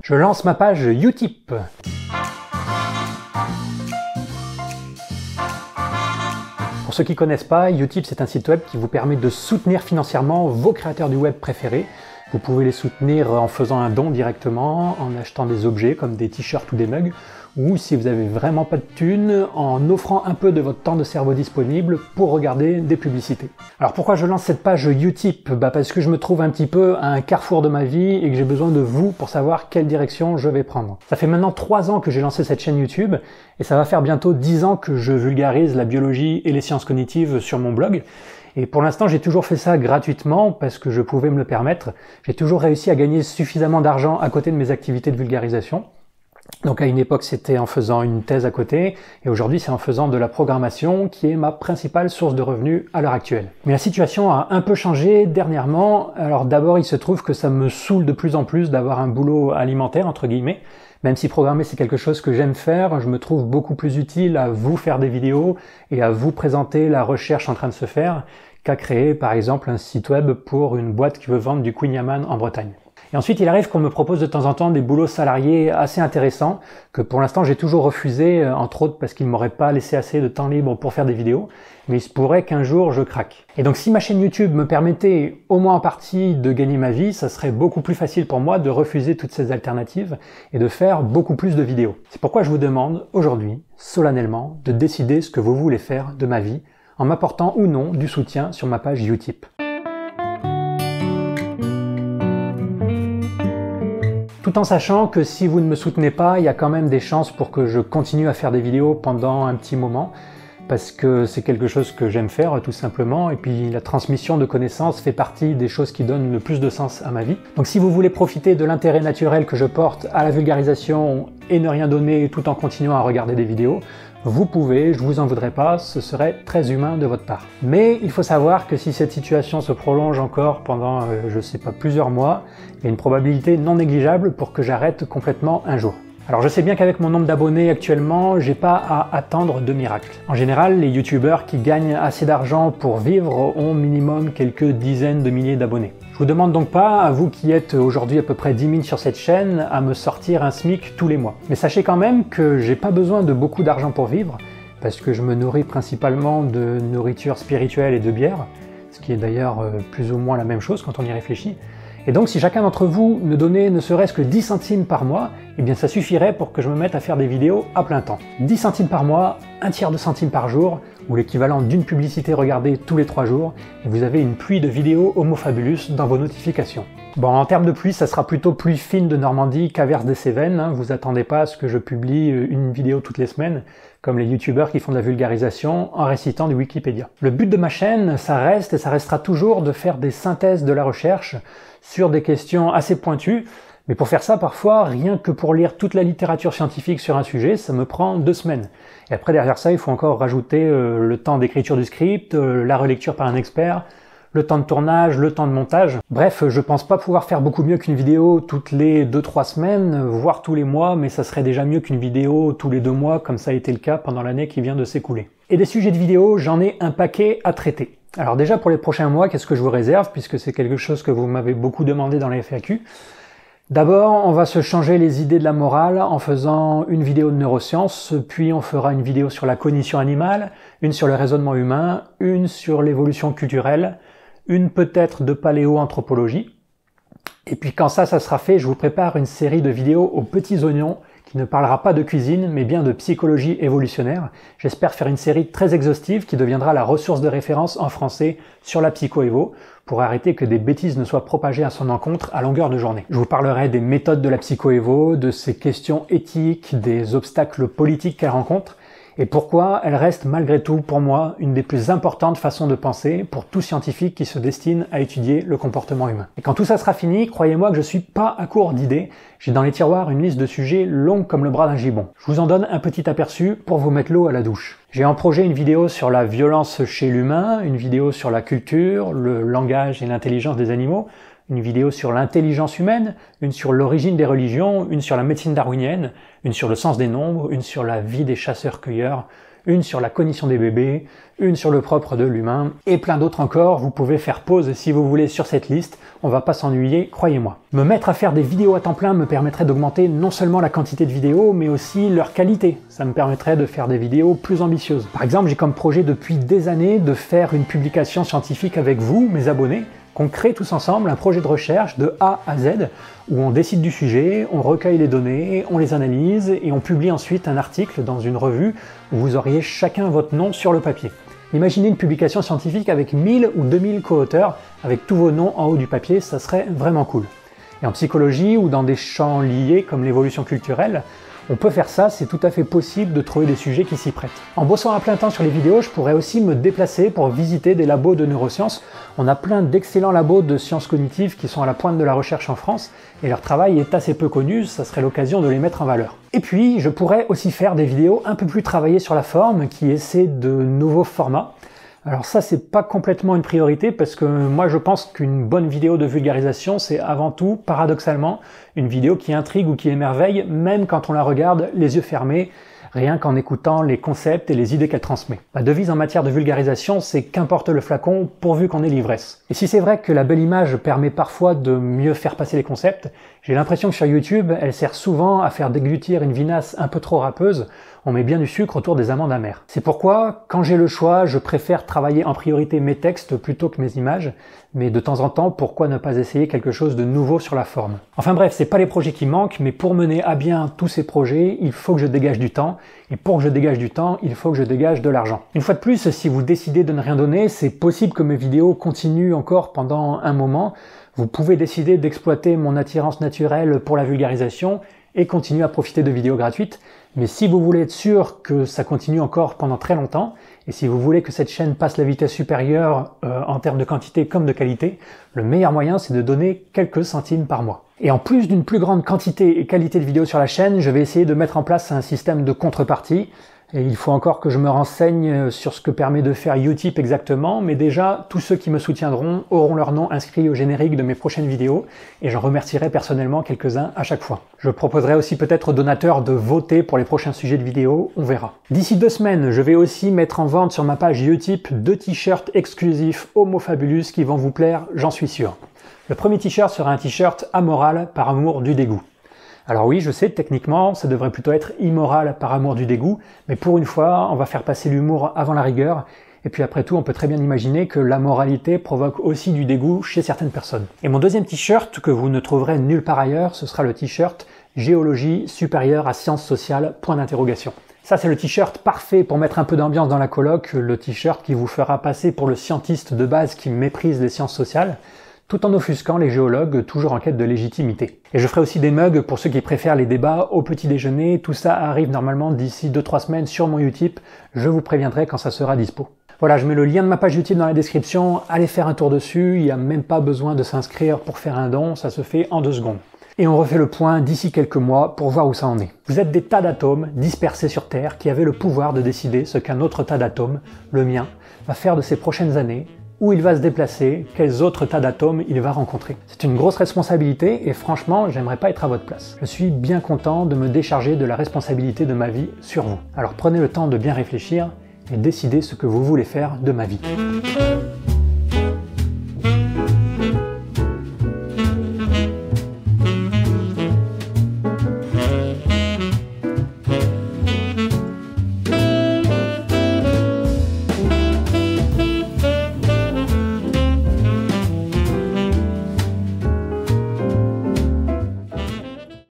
Je lance ma page Utip. Pour ceux qui ne connaissent pas, Utip c'est un site web qui vous permet de soutenir financièrement vos créateurs du web préférés. Vous pouvez les soutenir en faisant un don directement, en achetant des objets comme des t-shirts ou des mugs, ou si vous avez vraiment pas de thunes, en offrant un peu de votre temps de cerveau disponible pour regarder des publicités. Alors pourquoi je lance cette page Utip? Parce que je me trouve un petit peu à un carrefour de ma vie et que j'ai besoin de vous pour savoir quelle direction je vais prendre. Ça fait maintenant 3 ans que j'ai lancé cette chaîne YouTube et ça va faire bientôt 10 ans que je vulgarise la biologie et les sciences cognitives sur mon blog. Et pour l'instant, j'ai toujours fait ça gratuitement parce que je pouvais me le permettre. J'ai toujours réussi à gagner suffisamment d'argent à côté de mes activités de vulgarisation. Donc à une époque, c'était en faisant une thèse à côté, et aujourd'hui, c'est en faisant de la programmation qui est ma principale source de revenus à l'heure actuelle. Mais la situation a un peu changé dernièrement. Alors d'abord, il se trouve que ça me saoule de plus en plus d'avoir un boulot alimentaire, entre guillemets. Même si programmer c'est quelque chose que j'aime faire, je me trouve beaucoup plus utile à vous faire des vidéos et à vous présenter la recherche en train de se faire qu'à créer par exemple un site web pour une boîte qui veut vendre du Queen Yaman en Bretagne. Et ensuite, il arrive qu'on me propose de temps en temps des boulots salariés assez intéressants, que pour l'instant j'ai toujours refusé, entre autres parce qu'ils ne m'auraient pas laissé assez de temps libre pour faire des vidéos, mais il se pourrait qu'un jour je craque. Et donc si ma chaîne YouTube me permettait au moins en partie de gagner ma vie, ça serait beaucoup plus facile pour moi de refuser toutes ces alternatives et de faire beaucoup plus de vidéos. C'est pourquoi je vous demande aujourd'hui, solennellement, de décider ce que vous voulez faire de ma vie, en m'apportant ou non du soutien sur ma page Utip. Tout en sachant que si vous ne me soutenez pas, il y a quand même des chances pour que je continue à faire des vidéos pendant un petit moment, parce que c'est quelque chose que j'aime faire tout simplement, et puis la transmission de connaissances fait partie des choses qui donnent le plus de sens à ma vie. Donc si vous voulez profiter de l'intérêt naturel que je porte à la vulgarisation et ne rien donner tout en continuant à regarder des vidéos, vous pouvez, je vous en voudrais pas, ce serait très humain de votre part. Mais il faut savoir que si cette situation se prolonge encore pendant, je sais pas, plusieurs mois, il y a une probabilité non négligeable pour que j'arrête complètement un jour. Alors je sais bien qu'avec mon nombre d'abonnés actuellement, j'ai pas à attendre de miracle. En général, les youtubeurs qui gagnent assez d'argent pour vivre ont minimum quelques dizaines de milliers d'abonnés. Je vous demande donc pas, à vous qui êtes aujourd'hui à peu près 10 000 sur cette chaîne, à me sortir un SMIC tous les mois. Mais sachez quand même que j'ai pas besoin de beaucoup d'argent pour vivre, parce que je me nourris principalement de nourriture spirituelle et de bière, ce qui est d'ailleurs plus ou moins la même chose quand on y réfléchit. Et donc si chacun d'entre vous me donnait ne serait-ce que 10 centimes par mois, eh bien ça suffirait pour que je me mette à faire des vidéos à plein temps. 10 centimes par mois, un tiers de centime par jour, ou l'équivalent d'une publicité regardée tous les 3 jours, et vous avez une pluie de vidéos Homo Fabulus dans vos notifications. Bon, en termes de pluie, ça sera plutôt pluie fine de Normandie qu'averse des Cévennes, hein. Vous attendez pas à ce que je publie une vidéo toutes les semaines, comme les youtubeurs qui font de la vulgarisation en récitant du Wikipédia. Le but de ma chaîne, ça reste et ça restera toujours de faire des synthèses de la recherche sur des questions assez pointues, mais pour faire ça, parfois, rien que pour lire toute la littérature scientifique sur un sujet, ça me prend 2 semaines. Et après, derrière ça, il faut encore rajouter le temps d'écriture du script, la relecture par un expert, le temps de tournage, le temps de montage. Bref, je pense pas pouvoir faire beaucoup mieux qu'une vidéo toutes les 2-3 semaines, voire tous les mois, mais ça serait déjà mieux qu'une vidéo tous les 2 mois, comme ça a été le cas pendant l'année qui vient de s'écouler. Et des sujets de vidéos, j'en ai un paquet à traiter. Alors déjà, pour les prochains mois, qu'est-ce que je vous réserve, puisque c'est quelque chose que vous m'avez beaucoup demandé dans les FAQ. D'abord, on va se changer les idées de la morale en faisant une vidéo de neurosciences, puis on fera une vidéo sur la cognition animale, une sur le raisonnement humain, une sur l'évolution culturelle, une peut-être de paléo-anthropologie. Et puis quand ça sera fait, je vous prépare une série de vidéos aux petits oignons qui ne parlera pas de cuisine, mais bien de psychologie évolutionnaire. J'espère faire une série très exhaustive qui deviendra la ressource de référence en français sur la psycho-évo, pour arrêter que des bêtises ne soient propagées à son encontre à longueur de journée. Je vous parlerai des méthodes de la psycho-évo, de ses questions éthiques, des obstacles politiques qu'elle rencontre, et pourquoi elle reste malgré tout, pour moi, une des plus importantes façons de penser pour tout scientifique qui se destine à étudier le comportement humain. Et quand tout ça sera fini, croyez-moi que je suis pas à court d'idées, j'ai dans les tiroirs une liste de sujets longue comme le bras d'un gibbon. Je vous en donne un petit aperçu pour vous mettre l'eau à la douche. J'ai en projet une vidéo sur la violence chez l'humain, une vidéo sur la culture, le langage et l'intelligence des animaux, une vidéo sur l'intelligence humaine, une sur l'origine des religions, une sur la médecine darwinienne, une sur le sens des nombres, une sur la vie des chasseurs-cueilleurs, une sur la cognition des bébés, une sur le propre de l'humain, et plein d'autres encore. Vous pouvez faire pause si vous voulez sur cette liste, on va pas s'ennuyer, croyez-moi. Me mettre à faire des vidéos à temps plein me permettrait d'augmenter non seulement la quantité de vidéos, mais aussi leur qualité. Ça me permettrait de faire des vidéos plus ambitieuses. Par exemple, j'ai comme projet depuis des années de faire une publication scientifique avec vous, mes abonnés, qu'on crée tous ensemble un projet de recherche de A à Z, où on décide du sujet, on recueille les données, on les analyse, et on publie ensuite un article dans une revue où vous auriez chacun votre nom sur le papier. Imaginez une publication scientifique avec 1000 ou 2000 co-auteurs, avec tous vos noms en haut du papier, ça serait vraiment cool. Et en psychologie ou dans des champs liés comme l'évolution culturelle, on peut faire ça, c'est tout à fait possible de trouver des sujets qui s'y prêtent. En bossant à plein temps sur les vidéos, je pourrais aussi me déplacer pour visiter des labos de neurosciences. On a plein d'excellents labos de sciences cognitives qui sont à la pointe de la recherche en France, et leur travail est assez peu connu, ça serait l'occasion de les mettre en valeur. Et puis, je pourrais aussi faire des vidéos un peu plus travaillées sur la forme, qui essaient de nouveaux formats. Alors ça, c'est pas complètement une priorité parce que moi je pense qu'une bonne vidéo de vulgarisation, c'est avant tout, paradoxalement, une vidéo qui intrigue ou qui émerveille, même quand on la regarde les yeux fermés, rien qu'en écoutant les concepts et les idées qu'elle transmet. Ma devise en matière de vulgarisation, c'est qu'importe le flacon, pourvu qu'on ait l'ivresse. Et si c'est vrai que la belle image permet parfois de mieux faire passer les concepts, j'ai l'impression que sur YouTube, elle sert souvent à faire déglutir une vinasse un peu trop râpeuse. On met bien du sucre autour des amandes amères. C'est pourquoi, quand j'ai le choix, je préfère travailler en priorité mes textes plutôt que mes images, mais de temps en temps, pourquoi ne pas essayer quelque chose de nouveau sur la forme? Enfin bref, c'est pas les projets qui manquent, mais pour mener à bien tous ces projets, il faut que je dégage du temps, et pour que je dégage du temps, il faut que je dégage de l'argent. Une fois de plus, si vous décidez de ne rien donner, c'est possible que mes vidéos continuent encore pendant un moment. Vous pouvez décider d'exploiter mon attirance naturelle pour la vulgarisation et continuer à profiter de vidéos gratuites. Mais si vous voulez être sûr que ça continue encore pendant très longtemps, et si vous voulez que cette chaîne passe la vitesse supérieure en termes de quantité comme de qualité, le meilleur moyen c'est de donner quelques centimes par mois. Et en plus d'une plus grande quantité et qualité de vidéos sur la chaîne, je vais essayer de mettre en place un système de contrepartie. Et il faut encore que je me renseigne sur ce que permet de faire Utip exactement, mais déjà, tous ceux qui me soutiendront auront leur nom inscrit au générique de mes prochaines vidéos, et j'en remercierai personnellement quelques-uns à chaque fois. Je proposerai aussi peut-être aux donateurs de voter pour les prochains sujets de vidéos, on verra. D'ici 2 semaines, je vais aussi mettre en vente sur ma page Utip 2 t-shirts exclusifs Homo Fabulus qui vont vous plaire, j'en suis sûr. Le premier t-shirt sera un t-shirt amoral par amour du dégoût. Alors oui, je sais, techniquement, ça devrait plutôt être immoral par amour du dégoût, mais pour une fois, on va faire passer l'humour avant la rigueur, et puis après tout, on peut très bien imaginer que la moralité provoque aussi du dégoût chez certaines personnes. Et mon deuxième t-shirt, que vous ne trouverez nulle part ailleurs, ce sera le t-shirt Géologie supérieure à sciences sociales, point d'interrogation. Ça, c'est le t-shirt parfait pour mettre un peu d'ambiance dans la coloc, le t-shirt qui vous fera passer pour le scientiste de base qui méprise les sciences sociales, tout en offusquant les géologues toujours en quête de légitimité. Et je ferai aussi des mugs pour ceux qui préfèrent les débats au petit déjeuner. Tout ça arrive normalement d'ici 2-3 semaines sur mon Utip. Je vous préviendrai quand ça sera dispo. Voilà, je mets le lien de ma page Utip dans la description. Allez faire un tour dessus. Il n'y a même pas besoin de s'inscrire pour faire un don. Ça se fait en 2 secondes. Et on refait le point d'ici quelques mois pour voir où ça en est. Vous êtes des tas d'atomes dispersés sur Terre qui avaient le pouvoir de décider ce qu'un autre tas d'atomes, le mien, va faire de ces prochaines années, où il va se déplacer, quels autres tas d'atomes il va rencontrer. C'est une grosse responsabilité et franchement, j'aimerais pas être à votre place. Je suis bien content de me décharger de la responsabilité de ma vie sur vous. Alors prenez le temps de bien réfléchir et décidez ce que vous voulez faire de ma vie.